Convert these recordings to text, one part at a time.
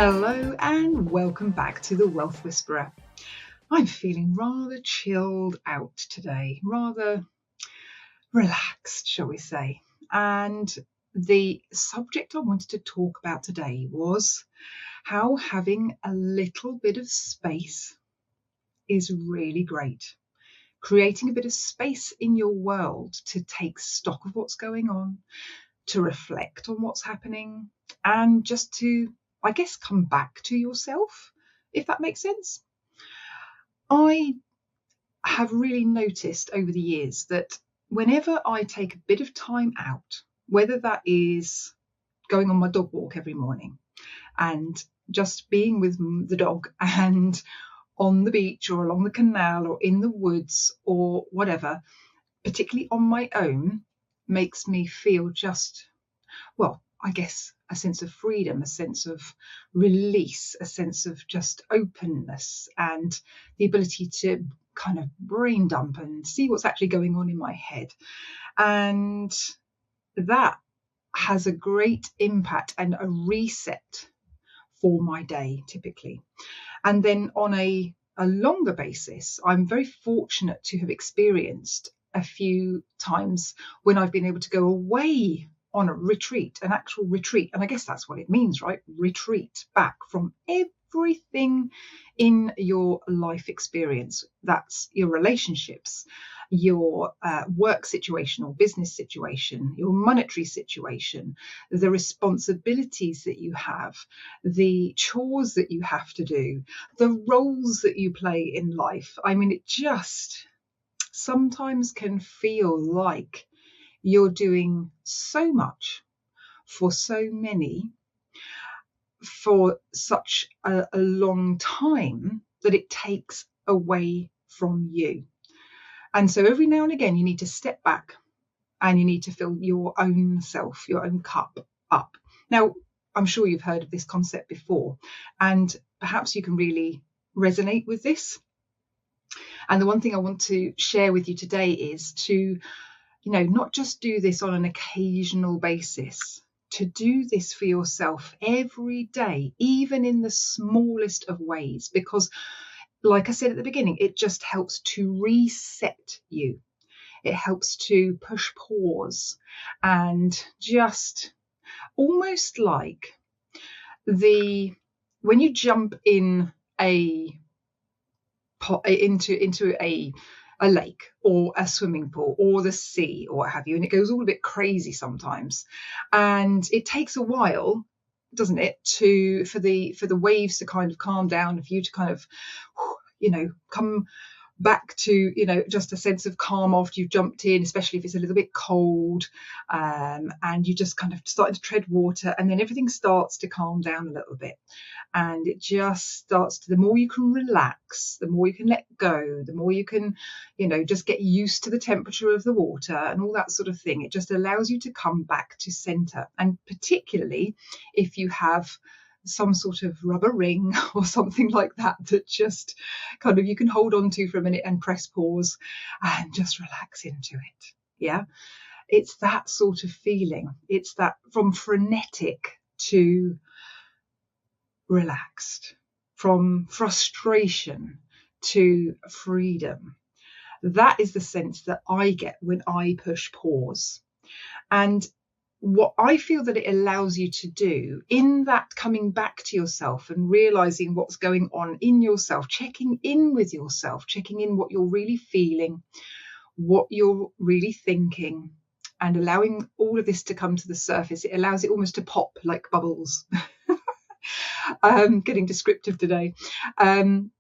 Hello and welcome back to the Wealth Whisperer. I'm feeling rather chilled out today, rather relaxed, shall we say. And the subject I wanted to talk about today was how having a little bit of space is really great. Creating a bit of space in your world to take stock of what's going on, to reflect on what's happening, and just to, I guess, come back to yourself, if that makes sense. I have really noticed over the years that whenever I take a bit of time out, whether that is going on my dog walk every morning and just being with the dog and on the beach or along the canal or in the woods or whatever, particularly on my own, makes me feel just, well, I guess a sense of freedom, a sense of release, a sense of just openness and the ability to kind of brain dump and see what's actually going on in my head. And that has a great impact and a reset for my day typically. And then on a longer basis, I'm very fortunate to have experienced a few times when I've been able to go away on a retreat, an actual retreat. And I guess that's what it means, right? Retreat back from everything in your life experience. That's your relationships, your work situation or business situation, your monetary situation, the responsibilities that you have, the chores that you have to do, the roles that you play in life. I mean, it just sometimes can feel like you're doing so much for so many for such a long time that it takes away from you. And so every now and again, you need to step back and you need to fill your own self, your own cup up. Now, I'm sure you've heard of this concept before, and perhaps you can really resonate with this. And the one thing I want to share with you today is to, not just do this on an occasional basis, to do this for yourself every day, even in the smallest of ways, because like I said at the beginning, it just helps to reset you. It helps to push pause and just almost like when you jump in into a lake or a swimming pool or the sea or what have you, and it goes all a bit crazy sometimes, and it takes a while, doesn't it, for the waves to kind of calm down, for you to kind of come back to just a sense of calm after you've jumped in, especially if it's a little bit cold, and you just kind of started to tread water, and then everything starts to calm down a little bit, and it just starts to, the more you can relax, the more you can let go, the more you can just get used to the temperature of the water and all that sort of thing. It just allows you to come back to center. And particularly if you have some sort of rubber ring or something like that just kind of you can hold on to for a minute and press pause and just relax into it. Yeah, it's that sort of feeling. It's that from frenetic to relaxed, from frustration to freedom. That is the sense that I get when I push pause. And what I feel that it allows you to do in that coming back to yourself and realizing what's going on in yourself, checking in with yourself, checking in what you're really feeling, what you're really thinking, and allowing all of this to come to the surface. It allows it almost to pop like bubbles. Getting descriptive today, and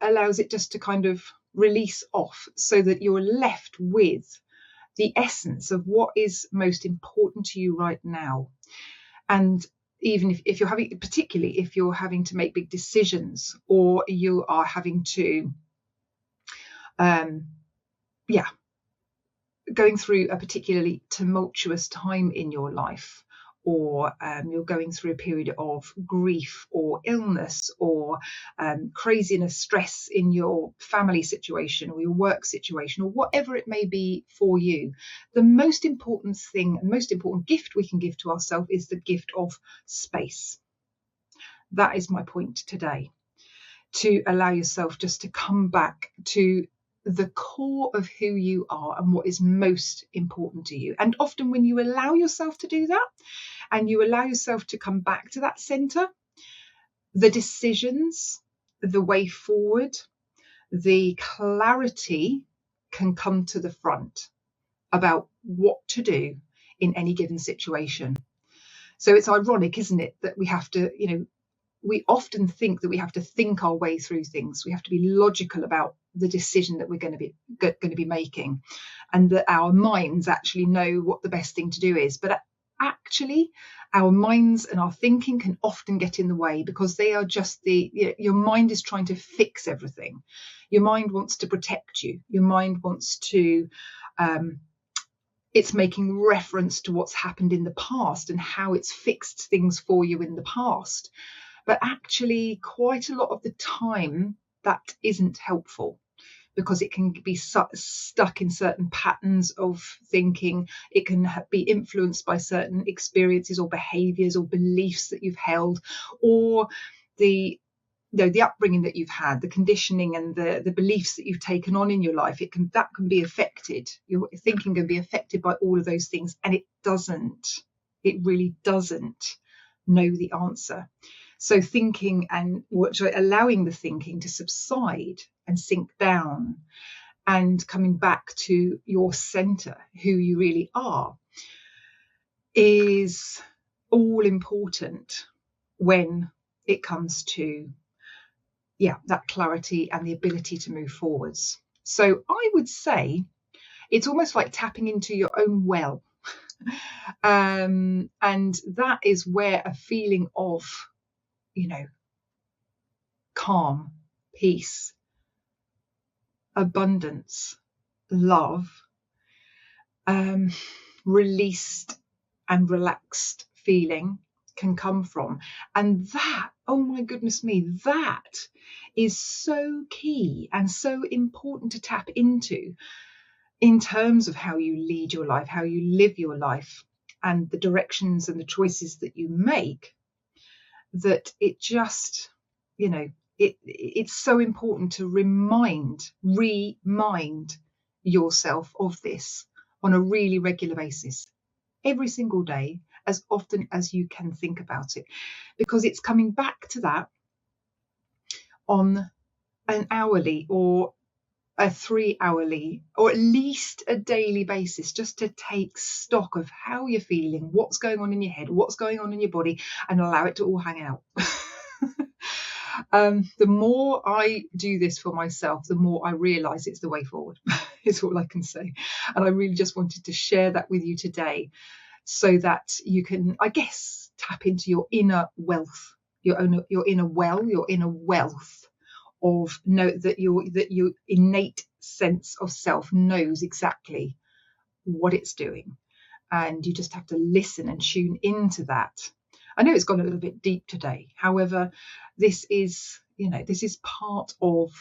allows it just to kind of release off so that you're left with the essence of what is most important to you right now. And even if you're having, particularly if you're having to make big decisions, or you are having to, going through a particularly tumultuous time in your life, or you're going through a period of grief or illness or craziness, stress in your family situation or your work situation or whatever it may be for you, the most important thing and most important gift we can give to ourselves is the gift of space. That is my point today, to allow yourself just to come back to the core of who you are and what is most important to you. And often when you allow yourself to do that, and you allow yourself to come back to that center, the decisions, the way forward, the clarity can come to the front about what to do in any given situation. So it's ironic, isn't it, that we have to, we often think that we have to think our way through things. We have to be logical about the decision that we're going to be making, and that our minds actually know what the best thing to do is. But actually, our minds and our thinking can often get in the way, because they are just your mind is trying to fix everything. Your mind wants to protect you. Your mind wants to it's making reference to what's happened in the past and how it's fixed things for you in the past. But actually, quite a lot of the time, that isn't helpful, because it can be stuck in certain patterns of thinking. It can be influenced by certain experiences or behaviours or beliefs that you've held, or the upbringing that you've had, the conditioning and the beliefs that you've taken on in your life. That can be affected. Your thinking can be affected by all of those things, and it really doesn't know the answer. So thinking and allowing the thinking to subside and sink down, and coming back to your center, who you really are, is all important when it comes to that clarity and the ability to move forwards. So I would say it's almost like tapping into your own well. And that is where a feeling of, calm, peace, abundance, love, released and relaxed feeling can come from. And that, oh my goodness me, that is so key and so important to tap into in terms of how you lead your life, how you live your life, and the directions and the choices that you make, that it just, it's so important to remind yourself of this on a really regular basis, every single day, as often as you can think about it, because it's coming back to that on an hourly or a 3-hourly or at least a daily basis, just to take stock of how you're feeling, what's going on in your head, what's going on in your body, and allow it to all hang out. The more I do this for myself, the more I realise it's the way forward. Is all I can say. And I really just wanted to share that with you today, so that you can, I guess, tap into your inner wealth, your inner wealth of that your innate sense of self knows exactly what it's doing, and you just have to listen and tune into that. I know it's gone a little bit deep today. However, this is part of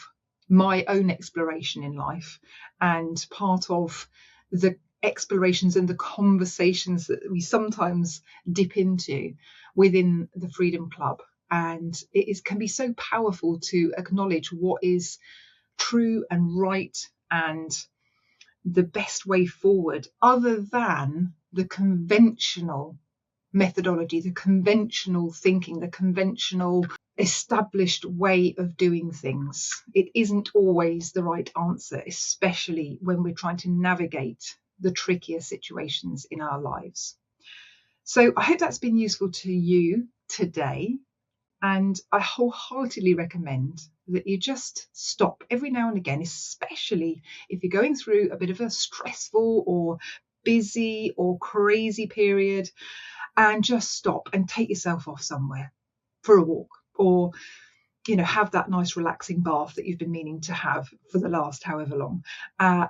my own exploration in life, and part of the explorations and the conversations that we sometimes dip into within the Freedom Club. And it can be so powerful to acknowledge what is true and right and the best way forward, other than the conventional methodology, the conventional thinking, the conventional established way of doing things. It isn't always the right answer, especially when we're trying to navigate the trickier situations in our lives. So I hope that's been useful to you today. And I wholeheartedly recommend that you just stop every now and again, especially if you're going through a bit of a stressful or busy or crazy period, and just stop and take yourself off somewhere for a walk, or have that nice relaxing bath that you've been meaning to have for the last however long,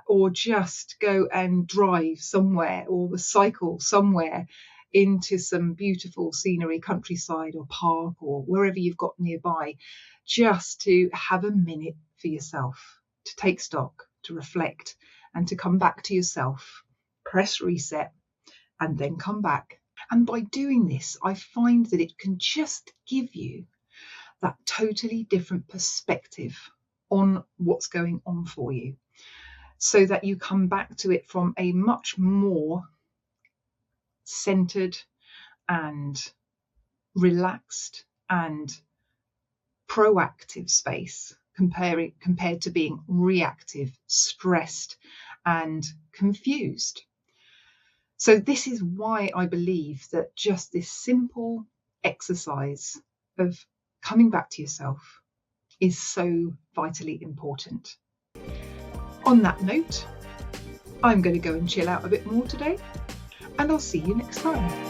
or just go and drive somewhere or cycle somewhere into some beautiful scenery, countryside or park or wherever you've got nearby, just to have a minute for yourself, to take stock, to reflect, and to come back to yourself, press reset, and then come back. And by doing this, I find that it can just give you that totally different perspective on what's going on for you, so that you come back to it from a much more centered and relaxed and proactive space, compared to being reactive, stressed and confused. So this is why I believe that just this simple exercise of coming back to yourself is so vitally important. On that note, I'm going to go and chill out a bit more today, and I'll see you next time.